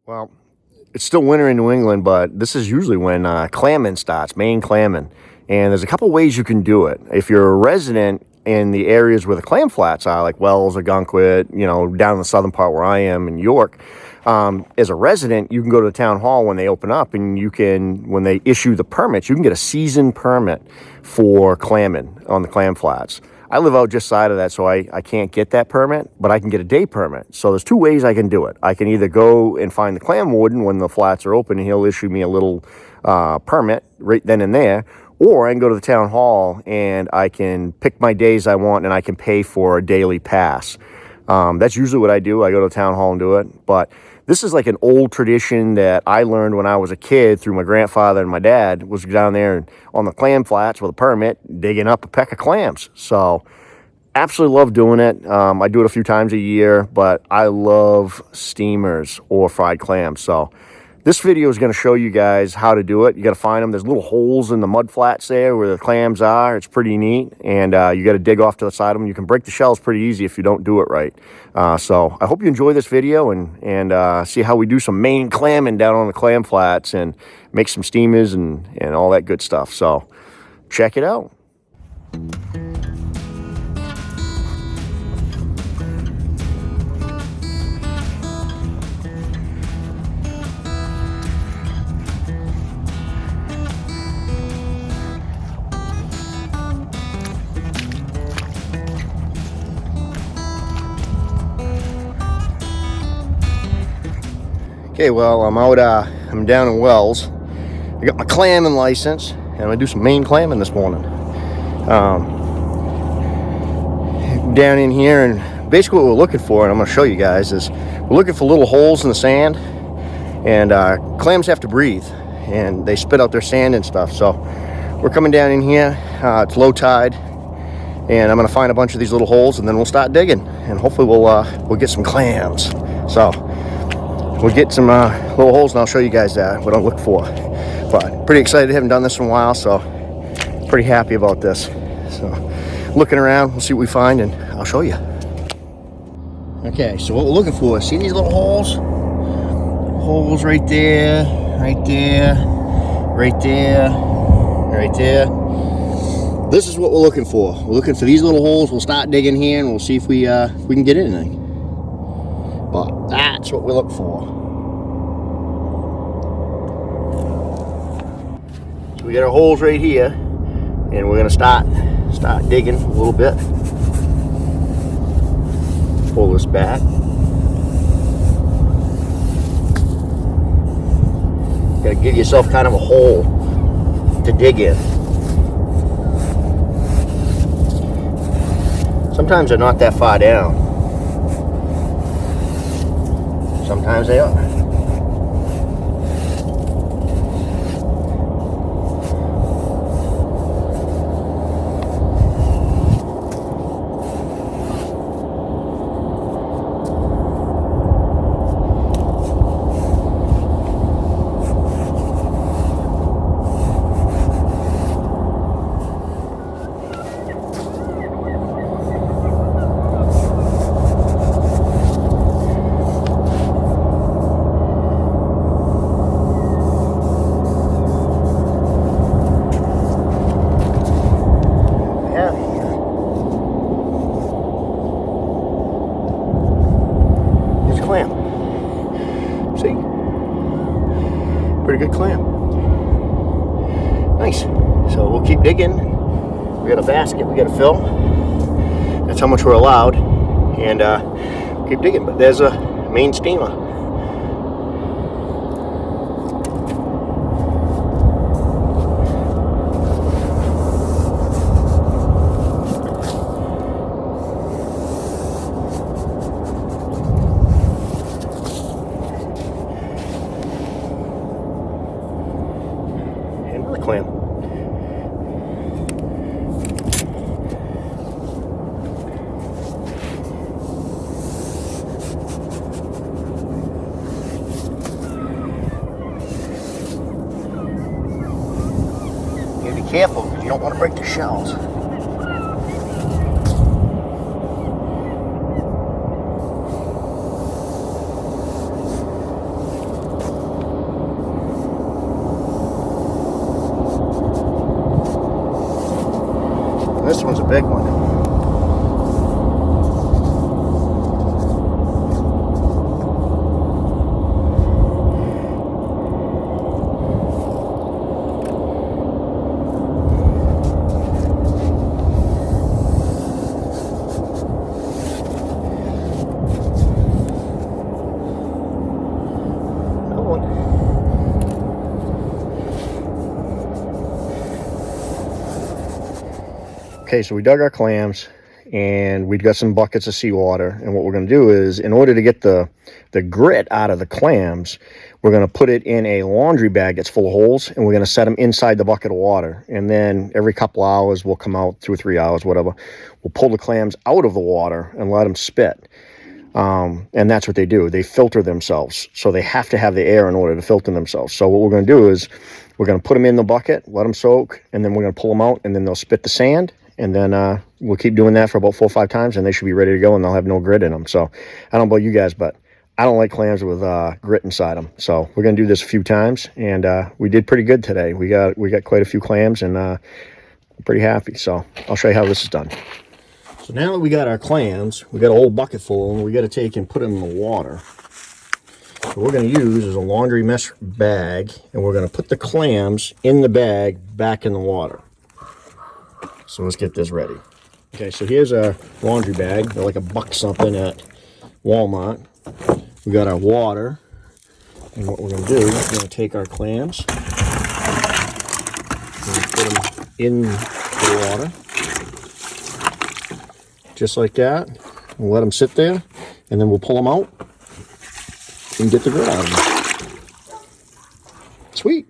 Well, it's still winter in New England, but this is usually when clamming starts, Maine clamming. And there's a couple ways you can do it. If you're a resident in the areas where the clam flats are, like Wells or Gunquit, you know, down in the southern part where I am in York, as a resident, you can go to the town hall when they open up, and you can, when they issue the permits, you can get a season permit for clamming on the clam flats. I live out just side of that, so I can't get that permit, but I can get a day permit. So there's two ways I can do it. I can either go and find the clam warden when the flats are open, and he'll issue me a little permit right then and there, or I can go to the town hall and I can pick my days I want, and I can pay for a daily pass. That's usually what I do. I go to the town hall and do it, but this is like an old tradition that I learned when I was a kid through my grandfather and my dad, was down there on the clam flats with a permit, digging up a peck of clams. So absolutely love doing it. I do it a few times a year, but I love steamers or fried clams. So this video is going to show you guys how to do it. You got to find them. There's little holes in the mud flats there where the clams are. It's pretty neat. And you got to dig off to the side of them. You can break the shells pretty easy if you don't do it right. So I hope you enjoy this video and see how we do some Maine clamming down on the clam flats and make some steamers and all that good stuff. So check it out. Okay, well, I'm down in Wells. I got my clamming license, and I'm gonna do some Maine clamming this morning. Down in here, and basically what we're looking for, and I'm gonna show you guys, is we're looking for little holes in the sand, and clams have to breathe, and they spit out their sand and stuff. So we're coming down in here, it's low tide, and I'm gonna find a bunch of these little holes, and then we'll start digging, and hopefully we'll get some clams. So we'll get some little holes, and I'll show you guys what I look for. But pretty excited, haven't done this in a while, so pretty happy about this. So looking around, we'll see what we find, and I'll show you. Okay, so what we're looking for, see these little holes? Holes right there, right there, right there, right there. This is what we're looking for. We're looking for these little holes. We'll start digging here, and we'll see if we can get anything. But that's what we look for. So we got our holes right here, and we're gonna start digging a little bit. Pull this back. Gotta give yourself kind of a hole to dig in. Sometimes they're not that far down. Sometimes they are. Clam. See? Pretty good clam. Nice. So we'll keep digging. We got a basket we got to fill. That's how much we're allowed. And keep digging. But there's a Maine steamer. Clam. You gotta be careful because you don't want to break the shells. Okay, so we dug our clams and we've got some buckets of seawater. And what we're going to do is, in order to get the grit out of the clams, we're going to put it in a laundry bag that's full of holes, and we're going to set them inside the bucket of water. And then every couple hours, we'll come out, 2 or 3 hours, whatever. We'll pull the clams out of the water and let them spit. And that's what they do. They filter themselves. So they have to have the air in order to filter themselves. So what we're going to do is we're going to put them in the bucket, let them soak, and then we're going to pull them out, and then they'll spit the sand. And then we'll keep doing that for about 4 or 5 times, and they should be ready to go, and they'll have no grit in them. So I don't know about you guys, but I don't like clams with grit inside them. So we're going to do this a few times, and we did pretty good today. We got quite a few clams, and I'm pretty happy. So I'll show you how this is done. So now that we got our clams, we got a whole bucket full, and we got to take and put them in the water. So what we're going to use is a laundry mesh bag, and we're going to put the clams in the bag back in the water. So let's get this ready. Okay, so here's our laundry bag. They're like $1 something at Walmart. We got our water, and what we're going to do is we're going to take our clams and put them in the water, just like that. We'll let them sit there, and then we'll pull them out and get the grit out of them. Sweet.